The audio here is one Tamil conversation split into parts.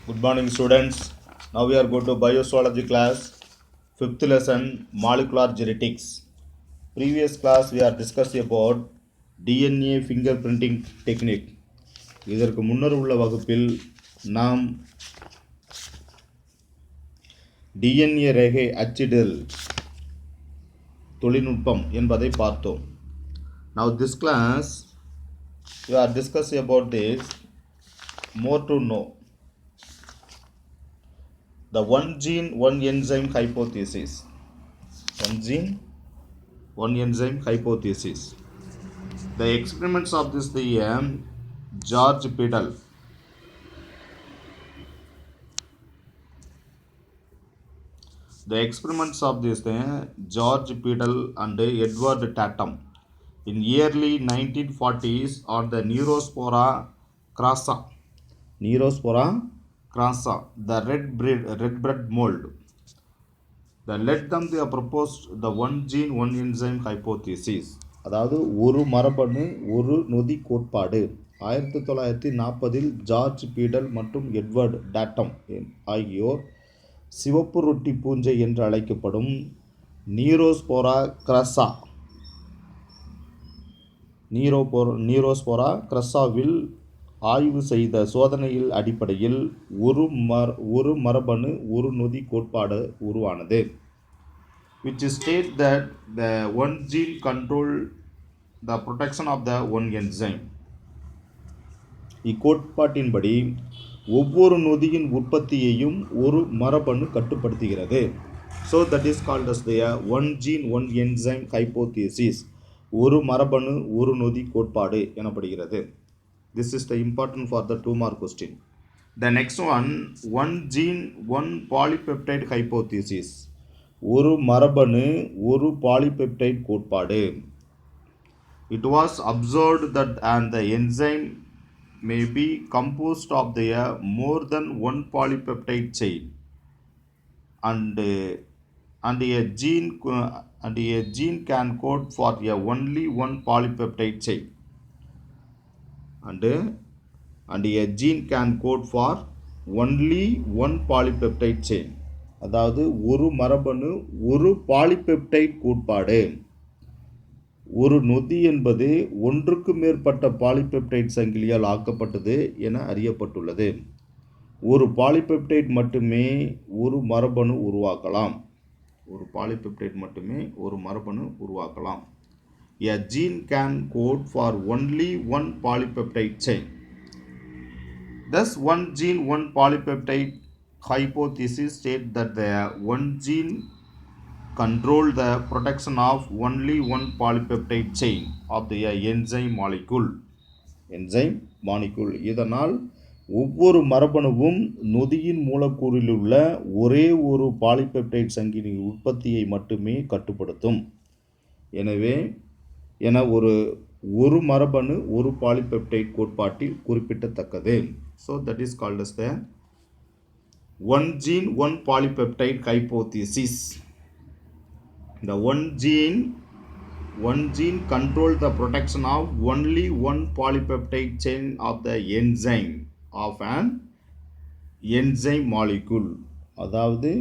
Good morning, students. Now we are going to biozoology class, fifth lesson, molecular genetics. Previous class we are discussed about DNA fingerprinting technique. இதற்கு முன்னர் உள்ள வகுப்பில் நாம் DNA ரேகை அச்சிடல் தொழில்நுட்பம் என்பதை பார்த்தோம். Now this class we are discussing about this more to know. The one gene, one enzyme hypothesis. One gene, one enzyme hypothesis. The experiments of this George Peddle. The experiments of this George Peddle and Edward Tatum in early 1940s on the Neurospora crassa. Neurospora crassa, the red bread mold. That led them to propose the one gene one enzyme hypothesis. அதாவது ஒரு மரபணு ஒரு நொதி கோட்பாடு 1940இல் ஜார்ஜ் பீடல் மற்றும் எட்வர்ட் டாட்டம் ஆகியோர் சிவப்பு ரொட்டி பூஞ்சை என்று அழைக்கப்படும் நீரோஸ்போரா கிரஸ்ஸாவில் ஆய்வு செய்த சோதனையில் அடிப்படையில் ஒரு மரபணு ஒரு நொதி கோட்பாடு உருவானது. Which state that the one gene control the protection of the one enzyme. இக்கோட்பாட்டின்படி ஒவ்வொரு நொதியின் உற்பத்தியையும் ஒரு மரபணு கட்டுப்படுத்துகிறது. So that is called as the one gene one enzyme hypothesis. ஒரு மரபணு ஒரு நொதி கோட்பாடு எனப்படுகிறது. This is the important for the 2 mark question. The next one gene one polypeptide hypothesis. ஒரு மரபணு ஒரு பாலிபெப்டைட் கோட்பாடு. It was observed that the enzyme may be composed of the more than one polypeptide chain and a gene can code for only one polypeptide chain and a gene can code for only one polypeptide chain. அதாவது ஒரு மரபணு ஒரு பாலிபெப்டைட் கோட்பாடு. ஒரு நொதி என்பது ஒன்றுக்கு மேற்பட்ட பாலிபெப்டைட் சங்கிலியால் ஆக்கப்பட்டது என அறியப்பட்டுள்ளது. ஒரு பாலிபெப்டைட் மட்டுமே ஒரு மரபணு உருவாக்கலாம். ஒரு பாலிபெப்டைட் மட்டுமே ஒரு மரபணு உருவாக்கலாம். A gene can code for only one polypeptide chain. Thus, one gene, one polypeptide hypothesis states that the one gene control the protection of only one polypeptide chain of the enzyme molecule. இதனால் ஒவ்வொரு மரபணுவும் நொதியின் மூலக்கூறில் உள்ள ஒரே ஒரு பாலிபெப்டைட் சங்கிலியின் உற்பத்தியை மட்டுமே கட்டுப்படுத்தும். ஒரு மரபணு ஒரு பாலிபெப்டைட் கோட்பாட்டில் குறிப்பிடத்தக்கது. So that is called as the one gene one polypeptide hypothesis. The one gene control the protection of only one polypeptide chain of the enzyme of an enzyme molecule. அதாவது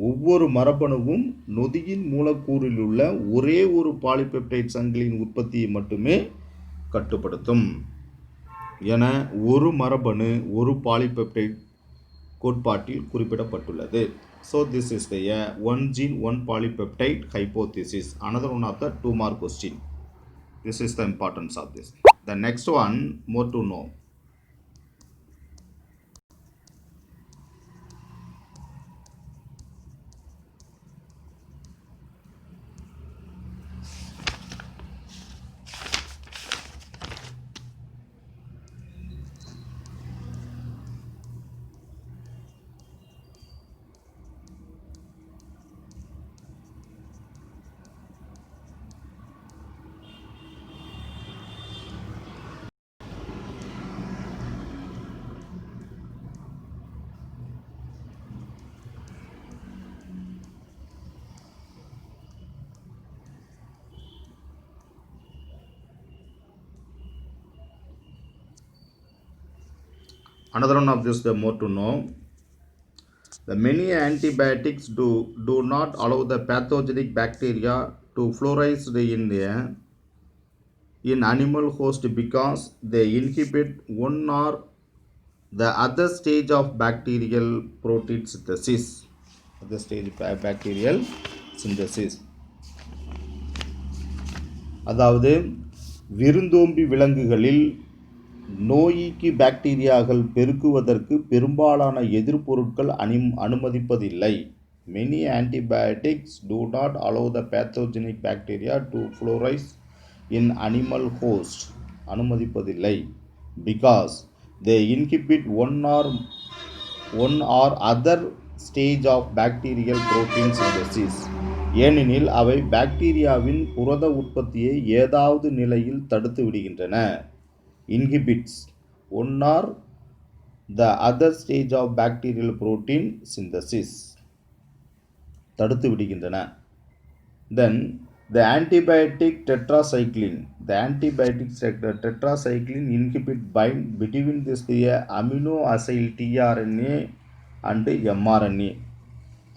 ஒவ்வொரு மரபணுவும் நொதியின் மூலக்கூறில் உள்ள ஒரே ஒரு பாலிபெப்டைட் சங்கிலியின் உற்பத்தியை மட்டுமே கட்டுப்படுத்தும் என ஒரு மரபணு ஒரு பாலிபெப்டைட் கோட்பாட்டில் குறிப்பிடப்பட்டுள்ளது. So this is the one gene one polypeptide hypothesis. Another one of the 2 mark question. This is the importance of this. The next one more to know. Another one of this, the more to know. The many antibiotics do not allow the pathogenic bacteria to flourish in animal host because they inhibit one or the other stage of bacterial protein synthesis. Other stage bacterial synthesis. அதாவது விருந்தோம்பி விலங்குகளில் நோய்க்கு பாக்டீரியாக்கள் பெருக்குவதற்கு பெரும்பாலான எதிர்ப்பொருட்கள் அனுமதிப்பதில்லை. Many antibiotics do not allow the pathogenic bacteria to flourish in animal host. அனுமதிப்பதில்லை. Because they inhibit one or other stage of bacterial protein synthesis. ஏனெனில் அவை பாக்டீரியாவின் புரத உற்பத்தியை ஏதாவது நிலையில் தடுத்து விடுகின்றன. Inhibits one or the other stage of bacterial protein synthesis. தடுத்து விடுகின்றன. Then the antibiotic tetracycline. The antibiotic tetracycline inhibit bind between this amino acyl tRNA and mRNA.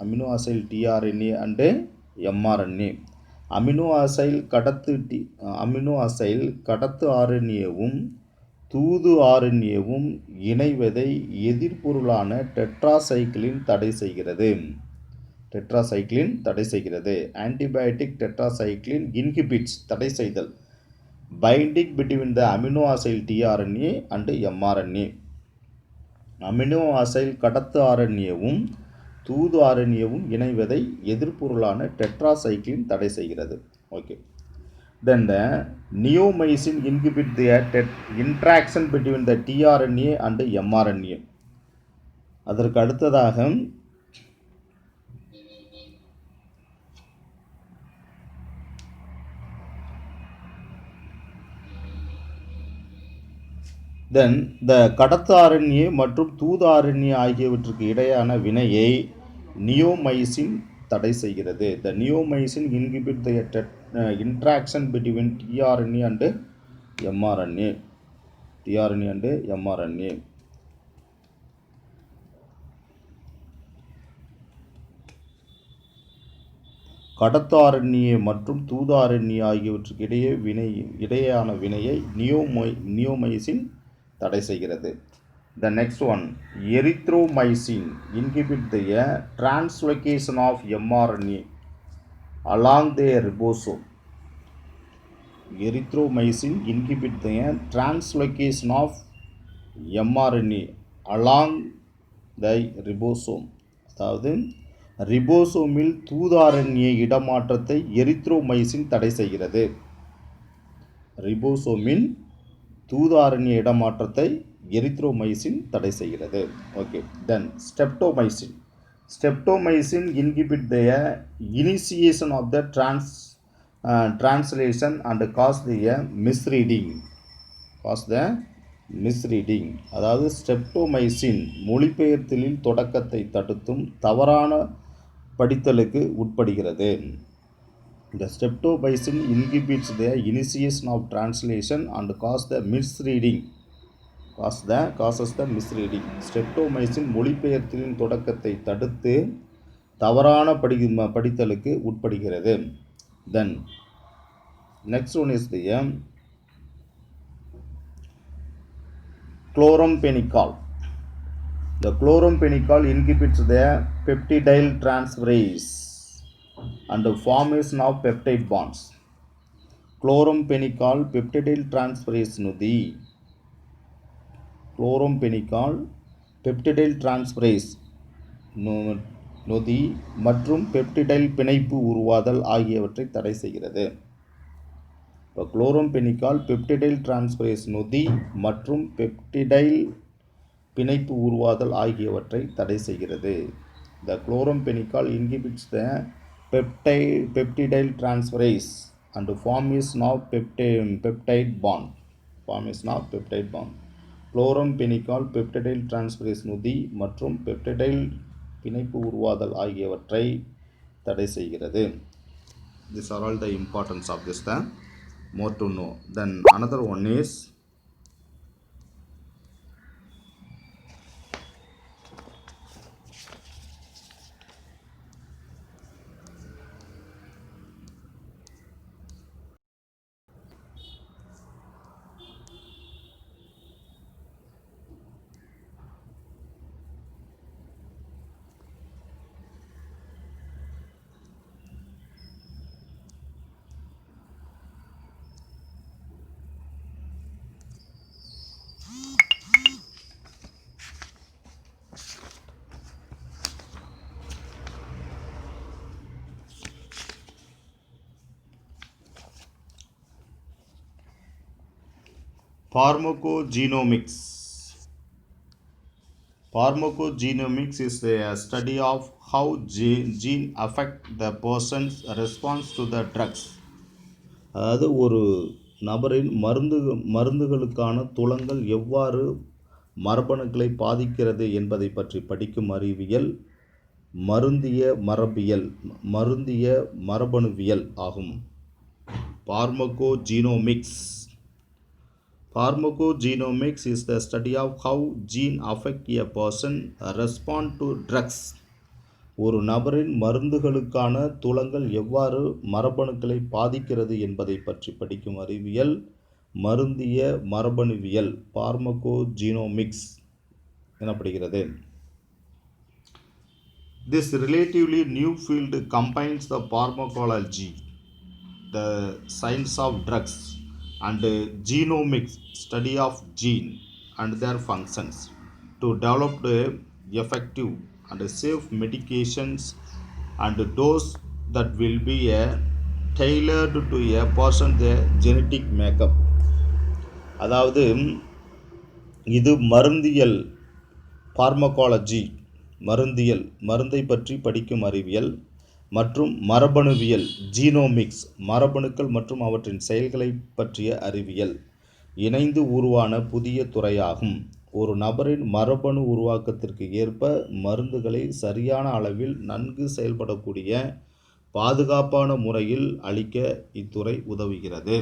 Amino acyl tRNA and mRNA. Amino acyl கடத்து ஆர்என்ஏவும் தூது ஆர்என்ஏவும் இணைவதை எதிர்ப்பொருளான டெட்ராசைக்ளின் தடை செய்கிறது. ஆன்டிபயோட்டிக் டெட்ராசைக்ளின் இன்ஹிபிட்ஸ் தடை செய்தல் binding between the amino acyl tRNA and mRNA. Amino acyl கடத்து ஆர்என்ஏவும் தூது ஆர்என்ஏவும் இணைவதை எதிர்ப்பொருளான டெட்ராசைக்ளின் தடை செய்கிறது. Okay. Then the neomycin inhibit the interaction between the tRNA and mRNA. அதற்கு அடுத்ததாக then the கடத்து RNA மற்றும் தூது RNA ஆகியவற்றுக்கு இடையான வினையை நியோமைசின் தடை செய்கிறது. The neomycin inhibit the interaction between tRNA and mRNA. கடத்து RNA மற்றும் தூது RNA ஆகியவற்றுக்கு இடையேயான வினையை நியோமைசின் தடை செய்கிறது. The next one, erythromycin inhibit the translocation of mRNA along the ribosome. Erythromycin inhibit the translocation of mRNA along the ribosome. அதாவது ரிபோசோமில் தூது ஆர்என்ஏ இடமாற்றத்தை எரித்ரோமைசின் தடை செய்கிறது. ரிபோசோமின் தூது ஆர்என்ஏ இடமாற்றத்தை எரித்ரோமைசின் தடை செய்கிறது. Okay. Then streptomycin inhibit the initiation of the translation and cause the misreading. அதாவது ஸ்ட்ரெப்டோமைசின் மொழிபெயர்த்தலில் தொடக்கத்தை தடுத்தும் தவறான படித்தலுக்கு உட்படுகிறது. The streptomycin inhibits the initiation of translation and causes the misreading. Streptomycin மொழிபெயர்த்தலின் தொடக்கத்தை தடுத்து தவறான படித்தலுக்கு உட்படுகிறது. Then next one is the chloramphenicol. The chloramphenicol inhibits the peptidyl transferase and the formation of peptide bonds. Chloramphenicol peptidyl transferase நொதி மற்றும் பெப்டிடைல் பிணைப்பு உருவாதல் ஆகியவற்றை தடை செய்கிறது. இப்போ குளோரம்பெனிகால் பெப்டிடைல் டிரான்ஸ்பரேஸ் நொதி மற்றும் பெப்டிடைல் பிணைப்பு உருவாதல் ஆகியவற்றை தடை செய்கிறது. The chloramphenicol inhibits the peptidyl transferase and formation of peptide bond. Chloramphenicol peptidyl transferase நொதி மற்றும் பெப்டிடைல் பிணைப்பு உருவாதல் ஆகியவற்றை தடை செய்கிறது. These are all the importance of this, the more to know. Then another one is Pharmacogenomics. Pharmacogenomics is a study of how gene affect the person's response to the drugs. அதாவது ஒரு நபரின் மருந்துகளுக்கான துலங்கள் எவ்வாறு மரபணுக்களை பாதிக்கிறது என்பதை பற்றி படிக்கும் அறிவியல் மருந்திய மரபணுவியல் ஆகும். Pharmacogenomics. Pharmacogenomics is the study of how gene affect a person respond to drugs. ஒரு நபரின் மருந்துகளுக்கான துலங்கள் எவ்வாறு மரபணுக்களை பாதிக்கிறது என்பதை பற்றி படிக்கும் அறிவியல் மருந்திய மரபணுவியல் பார்மகோஜீனோமிக்ஸ் எனப்படுகிறது. This relatively new field combines the pharmacology, the science of drugs, and genomics, study of gene and their functions, to develop the effective and safe medications and dose that will be tailored to a person's genetic makeup. அதாவது இது மருந்தியல் பார்மகாலஜி மருந்தை பற்றி படிக்கும் அறிவியல் மற்றும் மரபணுவியல் ஜீனோமிக்ஸ் மரபணுக்கள் மற்றும் அவற்றின் செயல்களை பற்றிய அறிவியல் இணைந்து உருவான புதிய துறையாகும். ஒரு நபரின் மரபணு உருவாக்கத்திற்கு ஏற்ப மருந்துகளை சரியான அளவில் நன்கு செயல்படக்கூடிய பாதுகாப்பான முறையில் அளிக்க இத்துறை உதவுகிறது.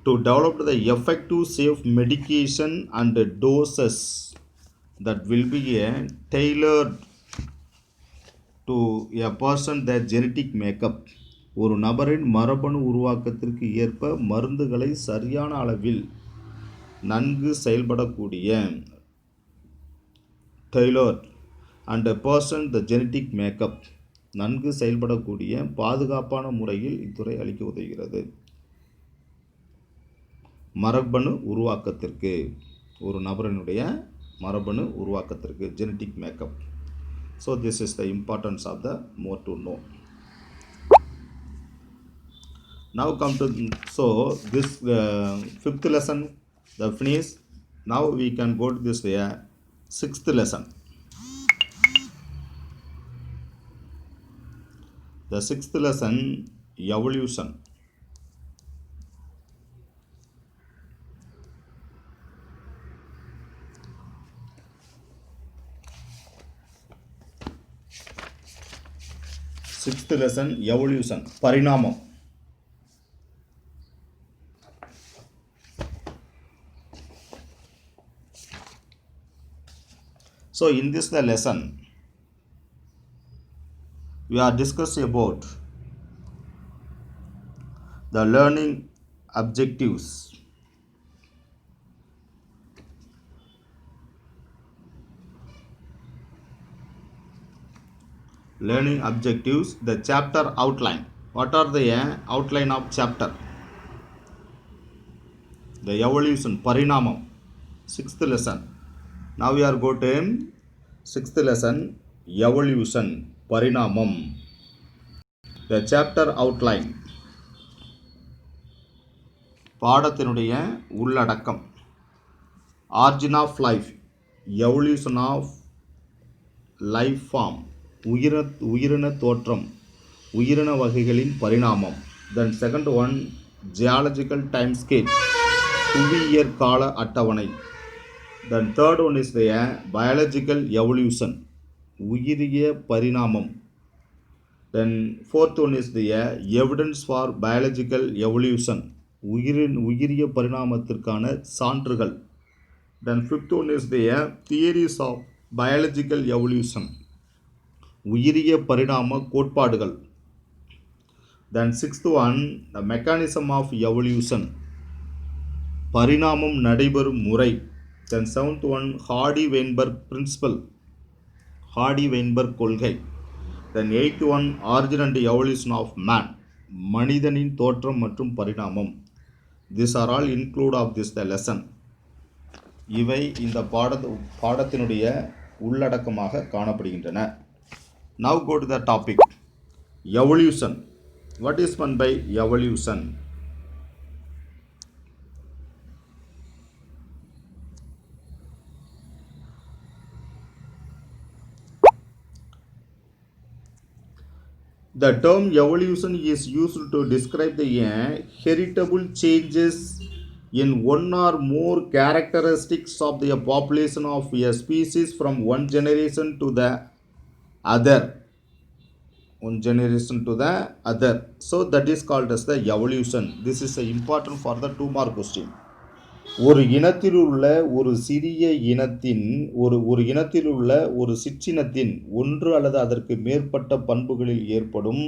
To develop the effective safe medication and doses that will be tailored to a person their genetic makeup. ஒரு நபரின் மரபணு உருவாக்கத்திற்கு ஏற்ப மருந்துகளை சரியான அளவில் நன்கு செயல்படக்கூடிய tailored and a person the genetic makeup நன்கு செயல்படக்கூடிய பாதுகாப்பான முறையில் இத்துறை அளிக்க உதவுகிறது. மரபணு உருவாக்கத்திற்கு ஒரு நபரினுடைய மரபணு உருவாக்கத்திற்கு genetic makeup. So this is the importance of the more to know. Now come to this fifth lesson the finish. Now we can go to this sixth lesson. The sixth lesson, evolution. Sixth lesson, evolution, பரிணாமம். So in this the lesson we are discussing about the learning objectives. Learning objectives, the chapter outline. What are the outline of chapter? The evolution, பரிணாமம், sixth lesson. Now we are going to sixth lesson, evolution, பரிணாமம். The chapter outline. பாடத்தினுடைய உள்ளடக்கம். Origin of life, evolution of life form, உயிரின தோற்றம், உயிரின வகைகளின் பரிணாமம். Then second one, geological time scale, புவியியற் கால அட்டவணை. Then third one is the biological evolution, உயிரிய பரிணாமம். Then fourth one is the evidence for biological evolution, உயிரிய பரிணாமத்திற்கான சான்றுகள். Then fifth one is the theories of biological evolution, உயிரிய பரிணாம கோட்பாடுகள். Then sixth one, the mechanism of evolution, பரிணாமம் நடைபெறும் முறை. Then seventh one, Hardy-Weinberg principle, Hardy-Weinberg கொள்கை. Then eighth one, origin and evolution of man, மனிதனின் தோற்றம் மற்றும் பரிணாமம். These are all include of this the lesson. இவை இந்த பாடத்தினுடைய உள்ளடக்கமாக காணப்படுகின்றன. Now go to the topic, evolution. What is meant by evolution? The term evolution is used to describe the heritable changes in one or more characteristics of the population of a species from one generation to the other. One generation to the other. So that is called as the evolution. This is important for the 2-mark question. ஒரு இனத்தில் உள்ள ஒரு சிறிய இனத்தின் ஒரு இனத்தில் உள்ள ஒரு சிற்றினத்தின் ஒன்று அல்லது அதற்கு மேற்பட்ட பண்புகளில் ஏற்படும்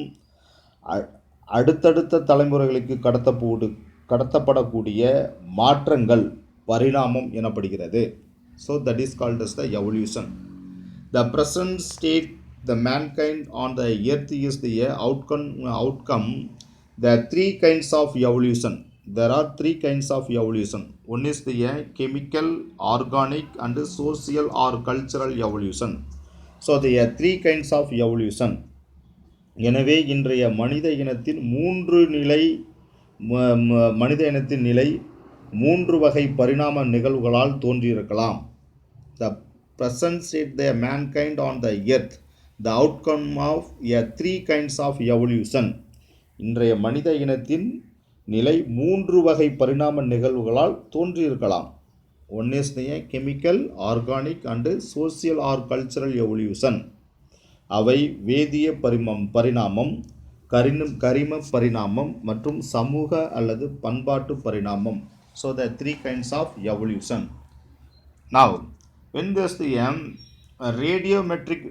அடுத்தடுத்த தலைமுறைகளுக்கு கடத்தப்படக்கூடிய மாற்றங்கள் பரிணாமம் எனப்படுகிறது. So that is called as the evolution. The present state the mankind on the earth is the outcome. There are 3 kinds of evolution. There are 3 kinds of evolution. One is the chemical, organic and social or cultural evolution. So there are 3 kinds of evolution. எனவே இன்றைய மனித இனத்தின் 3 நிலை 3 வகை பரிணாம நிகழ்வுகளால் தோன்றியிருக்கலாம். The present state the mankind on the earth, the outcome of a 3 kinds of evolution. இன்றைய மனித இனத்தின் நிலை 3 வகை பரிணாம நிகழ்வுகளால் தோன்றியிருக்கலாம். One is the chemical, organic and social or cultural evolution. அவை வேதிய பரிணாமம், கரிம பரிணாமம் மற்றும் சமூக அல்லது பண்பாட்டு பரிணாமம். So the 3 kinds of evolution. Now when there's the radiometric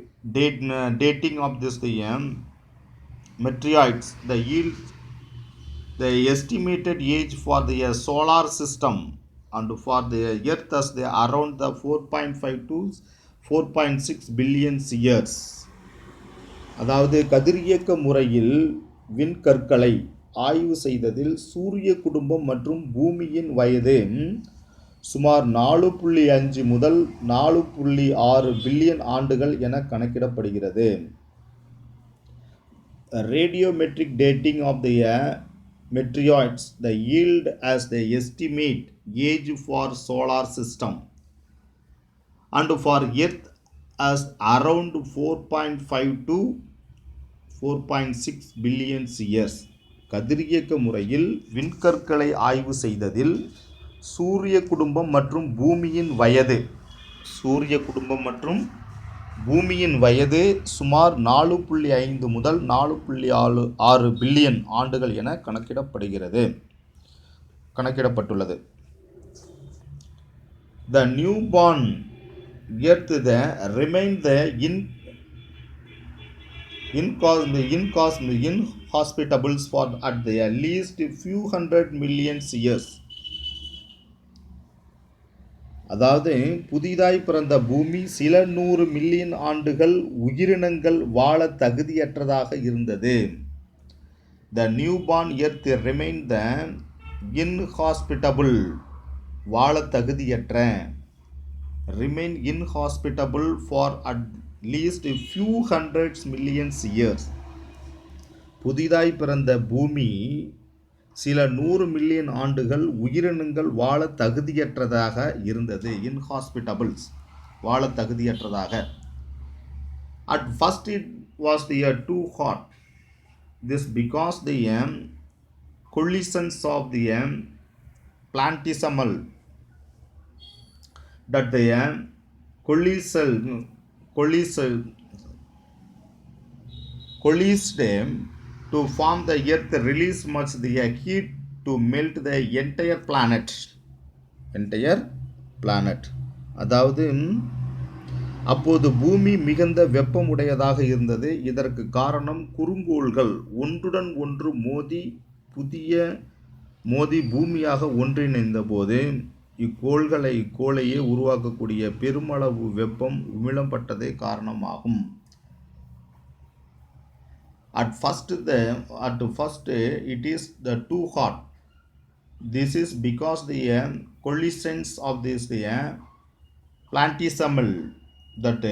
dating of this the meteoroids, the estimated age for the solar system and for the earth as the around the 4.5 to 4.6 billion years. அதாவது கதிரியக்க முறையில் விண்கற்களை ஆய்வு செய்ததில் சூரிய குடும்பம் மற்றும் பூமியின் வயது சுமார் 4.5 முதல் 4.6 பில்லியன் ஆண்டுகள் என கணக்கிடப்படுகிறது. Radiometric dating of the meteoroids, the yield as the estimate age for solar system and for earth as around 4.5 to 4.6 billion years. கதிரியக்க முறையில் விண்கற்களை ஆய்வு செய்ததில் சூரிய குடும்பம் மற்றும் பூமியின் வயது சுமார் 4.5 முதல் 4.6 பில்லியன் ஆண்டுகள் என கணக்கிடப்பட்டுள்ளது. The newborn earth remain the inhospitable for at the least few hundred million years. அதாவது புதிதாய் பிறந்த பூமி சில 100 மில்லியன் ஆண்டுகள் உயிரினங்கள் வாழ தகுதியற்றதாக இருந்தது. The newborn earth remain the inhospitable, வாழ தகுதியற்ற, remain inhospitable for at least few hundreds millions years. புதிதாய் பிறந்த பூமி சில 100 மில்லியன் ஆண்டுகள் உயிரினங்கள் வாழ தகுதியற்றதாக இருந்தது. inhospitable, வாழ தகுதியற்றதாக. At first it was too hot. This because the collisions of the planetesimals that the collised to form the earth release much the heat to melt the entire planet. அதாவது அப்போது பூமி மிகுந்த வெப்பமுடையதாக இருந்தது. இதற்கு காரணம் குறுங்கோள்கள் ஒன்றுடன் ஒன்று மோதி பூமியாக ஒன்றிணைந்த போது இக்கோளையே உருவாக்கக்கூடிய பெருமளவு வெப்பம் உமிழப்பட்டதே காரணமாகும். At first it is the too hot. This is because the collisions of this planetesimals that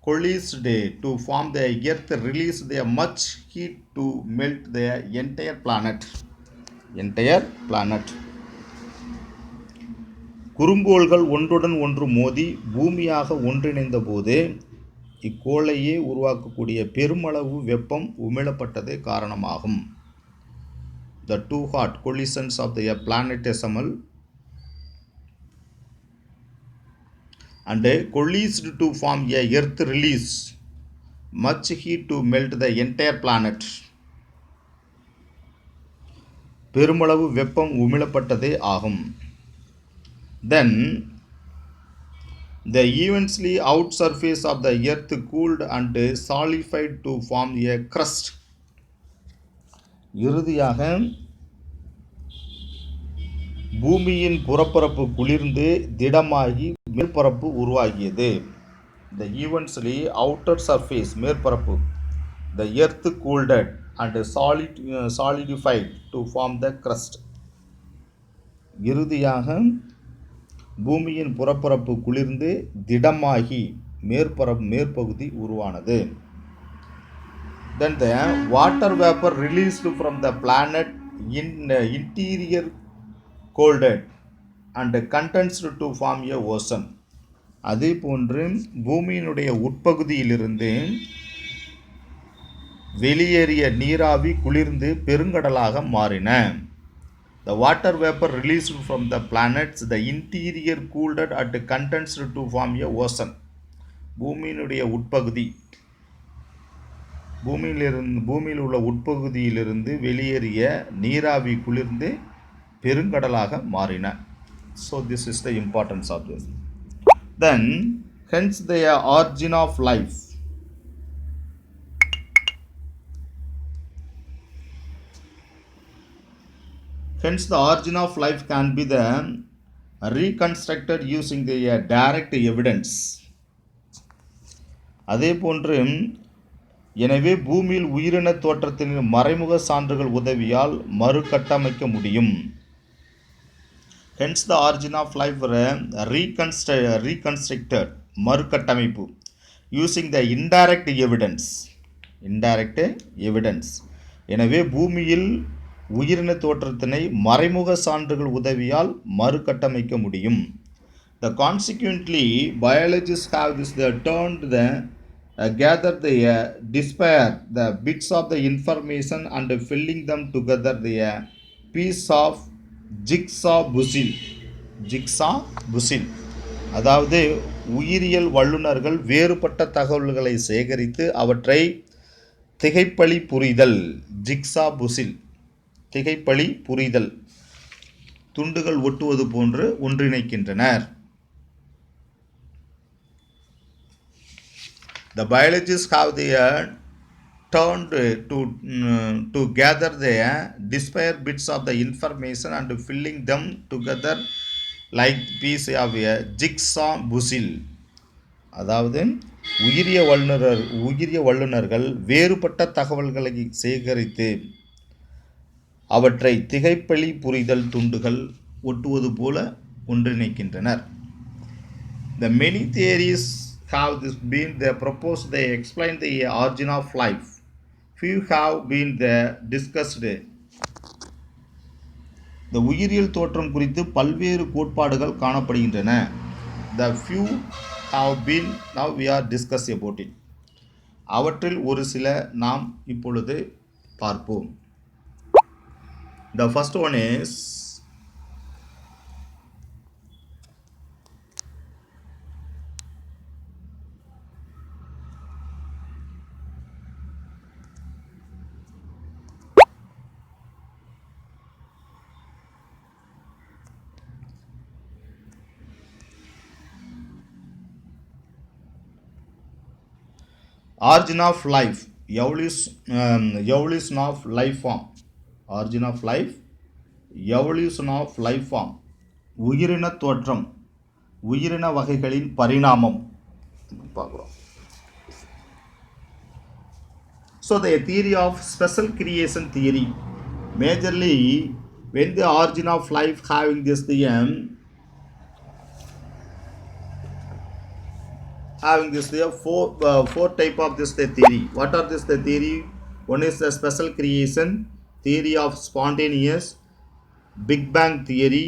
collised to form the earth released the much heat to melt the entire planet. குறுங்கோள்கள் ஒன்றுடன் ஒன்று மோதி பூமியாக ஒன்றிணைந்த போது இக்கோளையே உருவாக்கக்கூடிய பெருமளவு வெப்பம் உமிழப்பட்டதே காரணமாகும். The two hot collisions of the planetesimal and coalesced to form a earth release much heat to melt the entire planet. பெருமளவு வெப்பம் உமிழப்பட்டதே ஆகும். Then the eventually out surface of the earth cooled and solidified to form a crust. இறுதியாக பூமியின் புறப்பரப்பு குளிர்ந்து திடமாகி மேற்பரப்பு உருவாகியது. The eventually outer surface மேற்பரப்பு, the earth cooled and solidified to form the crust. இறுதியாக பூமியின் புறப்பரப்பு குளிர்ந்து திடமாகி மேற்பகுதி உருவானது. Then the water vapor released from the planet in interior cooled and condensed to form a ocean. அதே போன்று பூமியினுடைய உட்பகுதியிலிருந்து வெளியேறிய நீராவி குளிர்ந்து பெருங்கடலாக மாறின. The water vapor released from the planets, the interior cooled and condensed to form a ocean. பூமியினுடைய உட்பகுதி, பூமியில் உள்ள உட்பகுதியிலிருந்து வெளியேறிய நீராவி குளிர்ந்து பெருங்கடலாக மாறின. So this is the importance of this. Then hence the origin of life. Hence the origin of life can be the reconstructed using the direct evidence. அதே போன்று எனவே பூமியில் உயிரின தோற்றத்தின் மறைமுக சான்றுகள் உதவியால் மறுகட்டமைக்க முடியும். Hence the origin of life reconstructed மறுகட்டமைப்பு using the indirect evidence. எனவே பூமியில் உயிரின தோற்றத்தினை மறைமுக சான்றுகள் உதவியால் மறுகட்டமைக்க முடியும். The consequently biologists have this turned the gather the despair the bits of the information and filling them together the piece of jigsaw puzzle. அதாவது உயிரியல் வல்லுநர்கள் வேறுபட்ட தகவல்களை சேகரித்து அவற்றை திகைப்பழி புரிதல், ஜிக்ஸா புசில், திகைப்பழி புரிதல், துண்டுகள் ஒட்டுவது போன்று ஒன்றிணைக்கின்றனர். The biologists have turned to gather the disparate bits of the information and filling them together like piece of a jigsaw puzzle. அதாவது உயிரிய வல்லுநர்கள் வேறுபட்ட தகவல்களை சேகரித்து அவற்றை திகைப்பழி புரிதல் துண்டுகள் ஒட்டுவது போல ஒன்றிணைக்கின்றனர். The many theories have been proposed, they explain the origin of life. Few have been discussed. இந்த உயிரியல் தோற்றம் குறித்து பல்வேறு கோட்பாடுகள் காணப்படுகின்றன. The few have been, now we are discussing about it. அவற்றில் ஒரு சில நாம் இப்பொழுது பார்ப்போம். The first one is origin of life, evolution of life form. Origin of life, evolution of life form. உயிரின தோற்றம், உயிரின வகைகளின் பரிணாமம் பார்க்கிறோம். So the theory of special creation theory, majorly when the origin of life having this four type of this the theory. What are this the theory? One is the special creation, theory of spontaneous, Big Bang theory,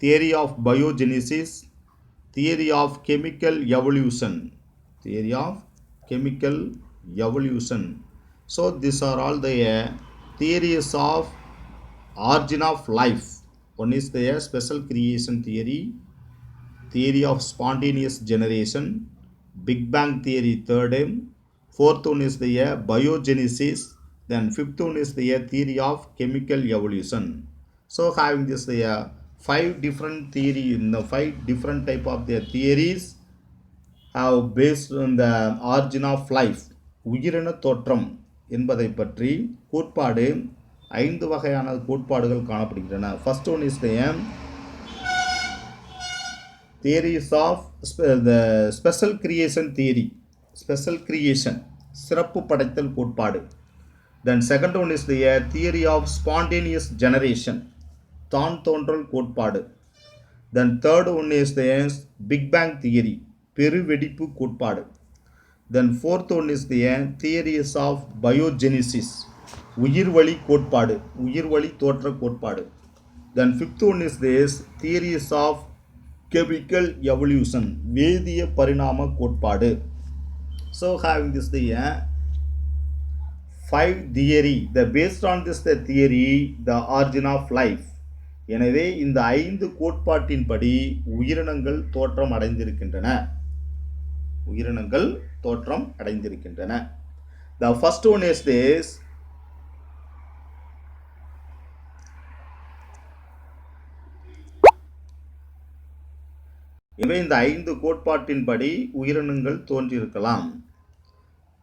theory of biogenesis, theory of chemical evolution. theory of chemical evolution. So these are all the theories of origin of life. One is the special creation theory, theory of spontaneous generation, Big Bang theory third aim, fourth one is the biogenesis, then fifth one is the theory of chemical evolution. So having this five different theory in the five different type of their theories have based on the origin of life, உயிரின தோற்றம் என்பதை பற்றி கோட்பாடு 5 வகையான கோட்பாடுகள் காணப்படுகின்றன. First one is the theories of the special creation theory, special creation, சிறப்பு படைத்தல் கோட்பாடு. Then second one is the theory of spontaneous generation, தான் தோன்றல் கோட்பாடு. Then third one is the Big Bang theory, பெருவெடிப்பு கோட்பாடு. Then fourth one is the theories of biogenesis, உயிர்வழி கோட்பாடு, உயிர்வழி தோற்ற கோட்பாடு. Then fifth one is this theories of chemical evolution, வேதிய பரிணாம கோட்பாடு. So having this the five theory, the based on this the theory, the origin of life. எனவே இந்த 5 கோட்பாட்டின்படி உயிரினங்கள் தோற்றம் அடைந்திருக்கின்றன. உயிரினங்கள் தோற்றம் அடைந்திருக்கின்றன. The first one is this இவை இந்த 5 கோட்பாட்டின்படி உயிரினங்கள் தோன்றியிருக்கலாம்.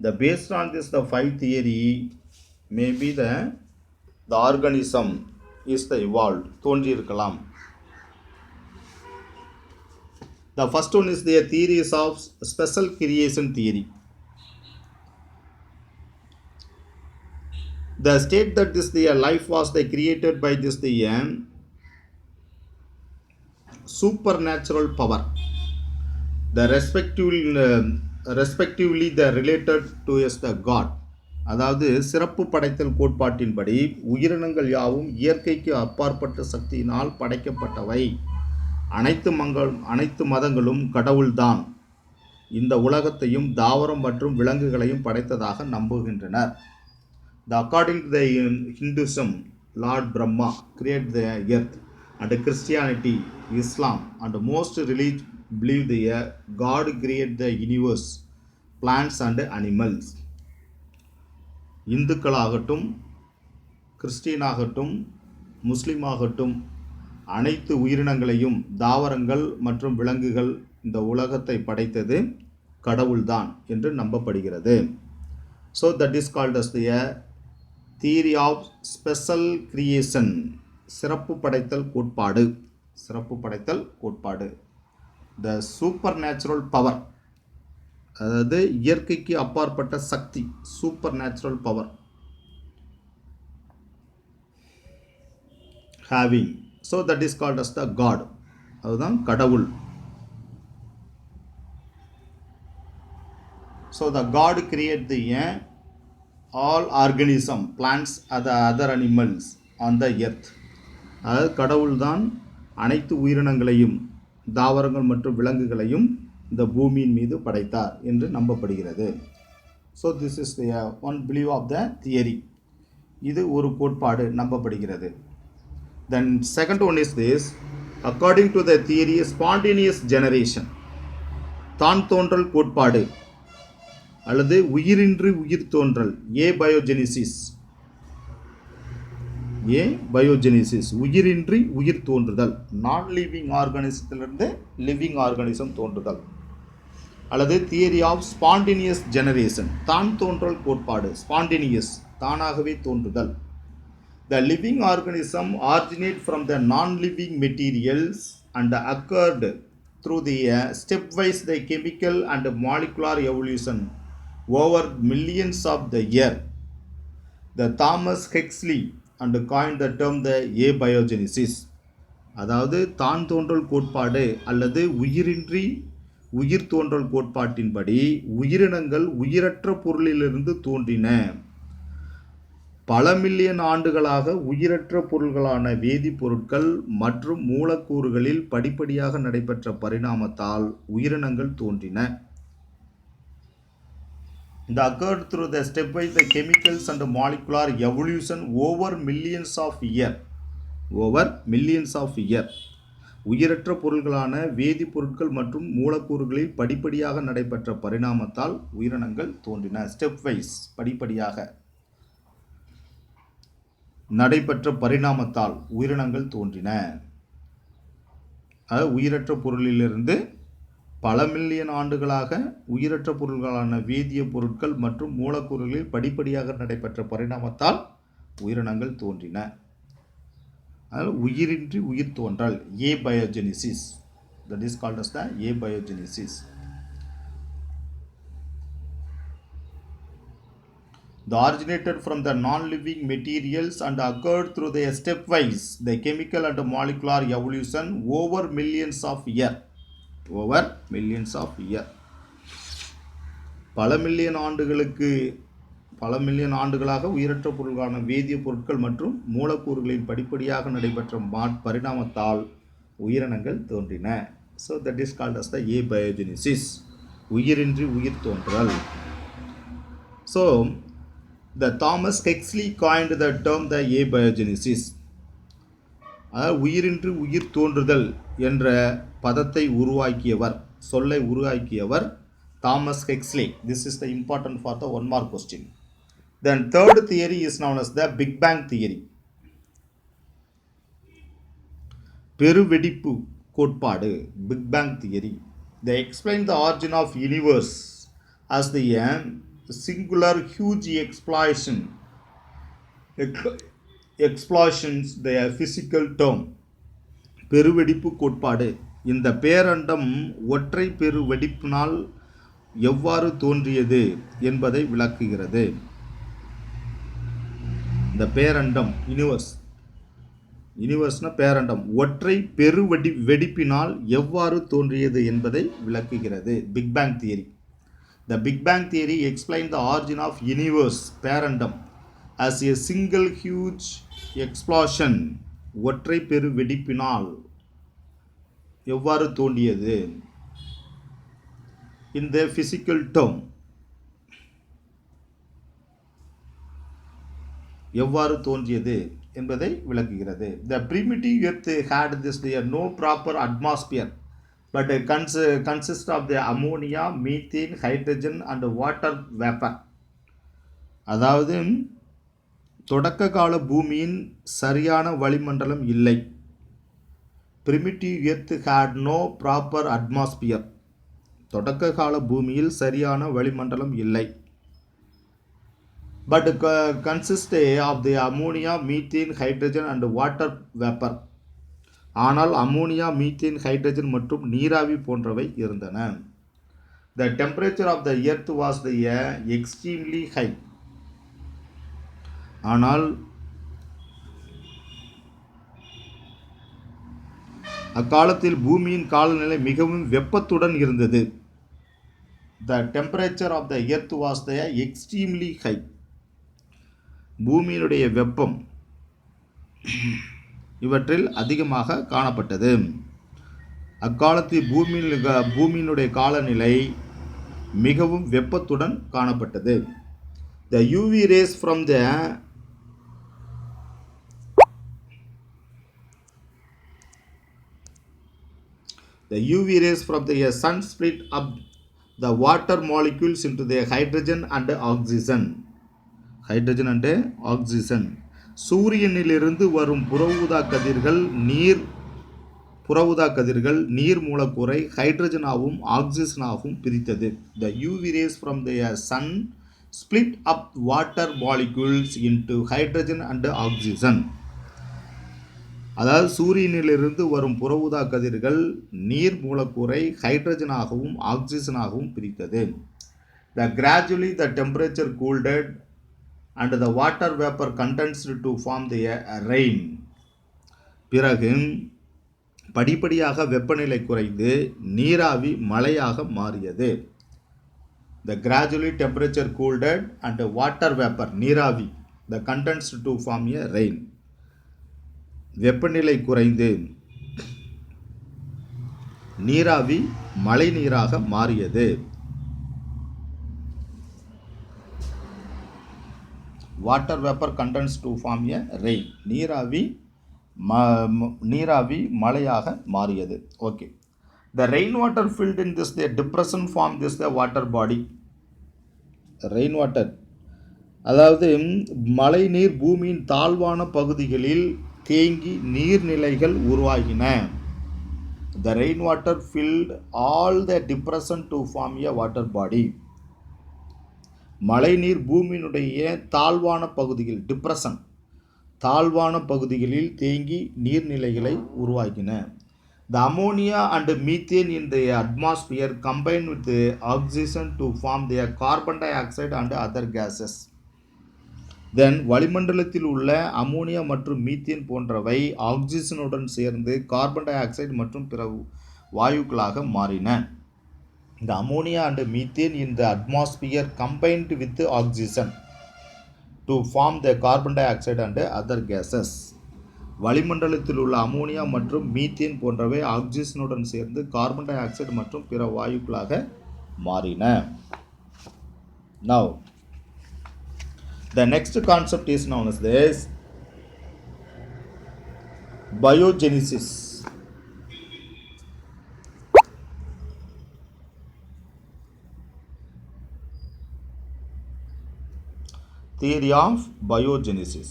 The based on this the five theory, maybe the organism is the evolved, தோன்றியிருக்கலாம். The first one is the theories of special creation theory. The state that this the life was the created by this the supernatural power, the respectively the related to as the God. அதாவது சிறப்பு படைத்தல் கோட்பாட்டின்படி உயிரினங்கள் யாவும் இயற்கைக்கு அப்பாற்பட்ட சக்தியினால் படைக்கப்பட்டவை. அனைத்து மதங்களும் கடவுள்தான் இந்த உலகத்தையும் தாவரம் மற்றும் விலங்குகளையும் படைத்ததாக நம்புகின்றனர். According to the Hinduism, Lord Brahma created the earth, and Christianity, Islam, and most religions believe the God created the universe, plants and animals. இந்துக்களாகட்டும், கிறிஸ்டியனாகட்டும், முஸ்லிமாகட்டும், அனைத்து உயிரினங்களையும் தாவரங்கள் மற்றும் விலங்குகள் இந்த உலகத்தை படைத்தது கடவுள்தான் என்று நம்பப்படுகிறது. So that is called as the theory of special creation, சிறப்பு படைத்தல் கோட்பாடு. சிறப்பு படைத்தல் கோட்பாடு. The supernatural power, அதாவது இயற்கைக்கு அப்பாற்பட்ட சக்தி, supernatural power. having, so that is called as the God, அதுதான் கடவுள். So the God created the all organism, plants, other animals on the earth. அதாவது கடவுள் தான் அனைத்து உயிரினங்களையும் தாவரங்கள் மற்றும் விலங்குகளையும் இந்த பூமியின் மீது படைத்தார் என்று நம்பப்படுகிறது. So this is the one belief of the theory. இது ஒரு கோட்பாடு நம்பப்படுகிறது. Then second one is this, according to the theory spontaneous generation, தான் தோன்றல் கோட்பாடு அல்லது உயிரின்றி உயிர் தோன்றல், பயோஜெனிசிஸ், உயிரின்றி உயிர் தோன்றுதல், நான் லிவிங் ஆர்கானிசத்திலிருந்து லிவிங் ஆர்கானிசம் தோன்றுதல், அல்லது தியரி ஆஃப் ஸ்பான்டேனியஸ் ஜெனரேஷன், தான் தோன்றல் கோட்பாடு, ஸ்பான்டேனியஸ் தானாகவே தோன்றுதல். The living organism originate from the non-living materials and occurred through the stepwise the chemical and molecular evolution over millions of the year. The Thomas Huxley and coined the term the abiogenesis. அதாவது தான் தோன்றல் கோட்பாடு அல்லது உயிரின்றி உயிர் தோன்றல் கோட்பாட்டின்படி உயிரினங்கள் உயிரற்ற பொருளிலிருந்து தோன்றின. பல மில்லியன் ஆண்டுகளாக உயிரற்ற பொருள்களான வேதிப்பொருட்கள் மற்றும் மூலக்கூறுகளில் படிப்படியாக நடைபெற்ற பரிணாமத்தால் உயிரினங்கள் தோன்றின. They occurred through the stepwise the chemicals and molecular evolution over millions of years. Over millions of years. உயிரற்ற பொருள்களான வேதிப்பொருட்கள் மற்றும் மூலக்கூறுகளில் படிப்படியாக நடைபெற்ற பரிணாமத்தால் உயிரினங்கள் தோன்றின. ஸ்டெப் வைஸ் படிப்படியாக நடைபெற்ற பரிணாமத்தால் உயிரினங்கள் தோன்றின. உயிரற்ற பொருளிலிருந்து பல மில்லியன் ஆண்டுகளாக உயிரற்ற பொருள்களான வேதிய பொருட்கள் மற்றும் மூலக்கூறுகளில் படிப்படியாக நடைபெற்ற பரிணாமத்தால் உயிரினங்கள் தோன்றின. உயிரின்றி உயிர் தோன்றல், ஏபயோஜெனிசிஸ். That is called as the abiogenesis. They originated from the non-living materials and occurred through the stepwise the chemical and molecular evolution over millions of years. Over millions of years. பல மில்லியன் ஆண்டுகளாக உயிரற்ற பொருள்களான வேதிய பொருட்கள் மற்றும் மூலக்கூறுகளின் படிப்படியாக நடைபெற்ற பரிணாமத்தால் உயிரினங்கள் தோன்றின. So that is called as the abiogenesis. உயிரின்றி உயிர் தோன்றல். So the Thomas Huxley coined the term the abiogenesis. உயிரின்றி உயிர் தோன்றுதல் என்ற பதத்தை சொல்லை உருவாக்கியவர் Thomas ஹெக்ஸ்லி. This is the important for the 1 mark question. Then third theory is known as the Big Bang theory. பெருவெடிப்பு கோட்பாடு, Big Bang theory. They explain the origin of universe as the singular huge explosions, the physical term. பெருவெடிப்பு கோட்பாடு இந்த பேரண்டம் ஒற்றை பெருவெடிப்பினால் எவ்வாறு தோன்றியது என்பதை விளக்குகிறது. இந்த பேரண்டம் யூனிவர்ஸ்னா பேரண்டம் ஒற்றை வெடிப்பினால் எவ்வாறு தோன்றியது என்பதை விளக்குகிறது. Big bang theory. The Big Bang theory explained the origin of universe, பேரண்டம், as a single huge explosion, ஒற்றை வெடிப்பினால் எவ்வாறு தோன்றியது. In the physical term, எவ்வாறு தோன்றியது என்பதை விளக்குகிறது. The primitive earth had no proper atmosphere but consists of the ammonia, methane, hydrogen and water vapor. அதாவது தொடக்க கால பூமியின் சரியான வளிமண்டலம் இல்லை. Primitive earth had no proper atmosphere. தொடக்க கால பூமியில் சரியான வளிமண்டலம் இல்லை. But consist of the ammonia, methane, hydrogen and water vapor. ஆனால் அம்மோனியா, மீத்தேன், ஹைட்ரஜன் மற்றும் நீராவி போன்றவை இருந்தன. The temperature of the earth was extremely high. ஆனால் அக்காலத்தில் பூமியின் காலநிலை மிகவும் வெப்பத்துடன் இருந்தது. The temperature of the earth was extremely high. பூமியினுடைய வெப்பம் இவற்றில் அதிகமாக காணப்பட்டது. அக்காலத்தில் பூமியினுடைய காலநிலை மிகவும் வெப்பத்துடன் காணப்பட்டது. The UV rays from the sun split up the water molecules into the hydrogen and oxygen. சூரியனிலிருந்து வரும் புறஊதா கதிர்கள் நீர் மூலக்கூறை ஹைட்ரஜனாகவும் ஆக்சிஜனாகவும் பிரித்தது. The UV rays from the sun split up water molecules into hydrogen and oxygen. அதாவது சூரியனிலிருந்து வரும் புறஊதா கதிர்கள் நீர் மூலக்கூறை ஹைட்ரஜனாகவும் ஆக்சிஜனாகவும் பிரித்தது. Gradually the temperature cooled and the water vapor condensed to form the rain. பிறகு படிப்படியாக வெப்பநிலை குறைந்து நீராவி மழையாக மாறியது. The gradually temperature cooled and water vapor, நீராவி, the condensed to form a rain. வெப்பநிலை குறைந்து நீராவி மழை நீராக மாறியது. Water vapour condense to form a rain. நீராவி மழையாக மாறியது. Okay. The rainwater filled in this the depression formed this the water body. Rainwater அதாவது மழைநீர் பூமியின் தாழ்வான பகுதிகளில் தேங்கி நீர்நிலைகள் உருவாகின. The rainwater filled all the depression to form a water body. மழைநீர் பூமியினுடைய தாழ்வான பகுதிகள், டிப்ரெஷன், தாழ்வான பகுதிகளில் தேங்கி நீர்நிலைகளை உருவாக்கின. The ammonia and methane in the atmosphere combine with the oxygen to form the carbon dioxide and other gases. Then வளிமண்டலத்தில் உள்ள அமோனியா மற்றும் மீத்தேன் போன்றவை ஆக்சிஜனுடன் சேர்ந்து கார்பன் டை ஆக்சைடு மற்றும் பிற வாயுக்களாக மாறின. The ammonia and methane in the atmosphere combined with the oxygen to form the carbon dioxide and other gases. வளிமண்டலத்தில் உள்ள அமோனியா மற்றும் மீத்தேன் போன்றவை ஆக்சிஜனுடன் சேர்ந்து கார்பன் டை ஆக்சைடு மற்றும் பிற வாயுக்களாக மாறின. Now, the next concept is known as this biogenesis. Theory of biogenesis.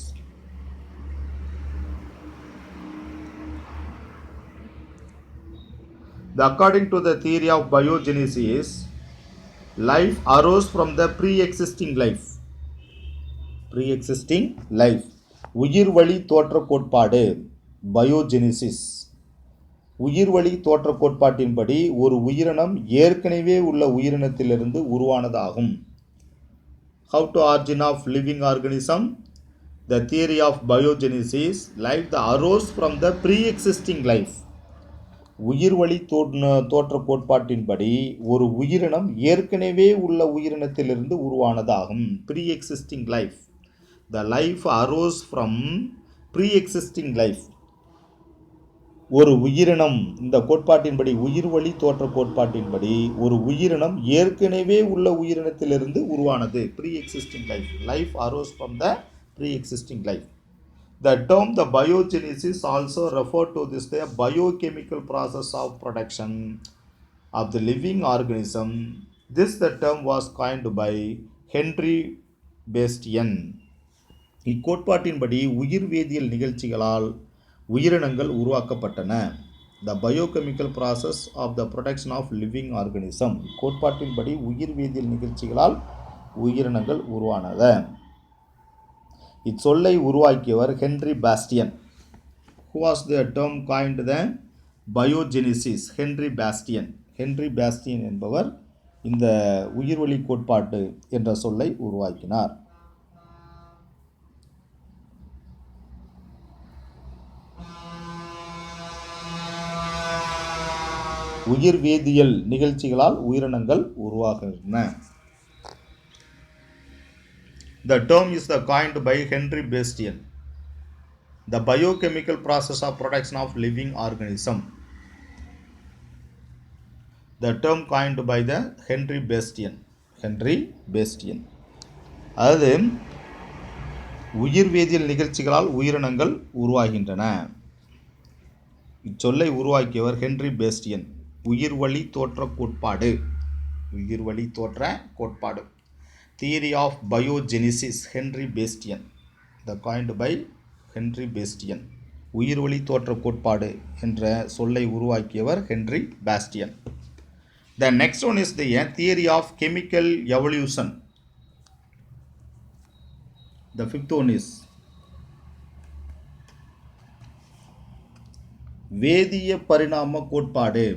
According to the theory of biogenesis, life arose from the pre-existing life. Pre-existing life. உயிர்வழி தோற்ற கோட்பாடு, பயோஜெனிசிஸ். உயிர்வழி தோற்ற கோட்பாட்டின்படி ஒரு உயிரினம் ஏற்கனவே உள்ள உயிரினத்திலிருந்து உருவானதாகும். How to origin of living organism? The theory of biogenesis, life that arose from the pre-existing life. உயிர்வழி தோற்ற கோட்பாட்டின்படி ஒரு உயிரினம் ஏற்கனவே உள்ள உயிரினத்திலிருந்து உருவானதாகும். Pre-existing life. The life arose from pre-existing life. ஒரு உயிரினம், இந்த கோட்பாட்டின்படி, உயிர்வழி தோற்ற கோட்பாட்டின்படி ஒரு உயிரினம் ஏற்கனவே உள்ள உயிரினத்திலிருந்து உருவானது. Pre-existing life. Life arose from the pre-existing life. The term the biogenesis also referred to this the biochemical process of production of the living organism. This the term was coined by Henry Bastian. இக்கோட்பாட்டின்படி உயிர் வேதியியல் நிகழ்ச்சிகளால் உயிரினங்கள் உருவாக்கப்பட்டன. The biochemical process of the production of living organism. கோட்பாட்டின்படி உயிர் வேதியியல் நிகழ்ச்சிகளால் உயிரினங்கள் உருவானது. இச்சொல்லை உருவாக்கியவர் Henry Bastian. Who was the term coined the biogenesis? Henry Bastian. Henry Bastian என்பவர் இந்த உயிர்வழி கோட்பாட்டு என்ற சொல்லை உருவாக்கினார். உயிர் வேதியியல் நிகழ்ச்சிகளால் உயிரினங்கள் உருவாகின்றன. The term is coined by Henry Bastian. The biochemical process of production of living organism. The term coined by the Henry Bastian. Henry Bastian. அதாவது உயிர் வேதியியல் நிகழ்ச்சிகளால் உயிரினங்கள் உருவாகின்றன. இச்சொல்லை உருவாக்கியவர் ஹென்றி பேஸ்டியன். உயிர்வழி தோற்ற கோட்பாடு. உயிர்வழி தோற்ற கோட்பாடு. Theory of biogenesis, Henry Bastian. The coined by Henry Bastian. உயிர்வழி தோற்ற கோட்பாடு என்ற சொல்லை உருவாக்கியவர் Henry Bastian. The next one is the theory of chemical evolution. The fifth one is வேதிய பரிணாம கோட்பாடு.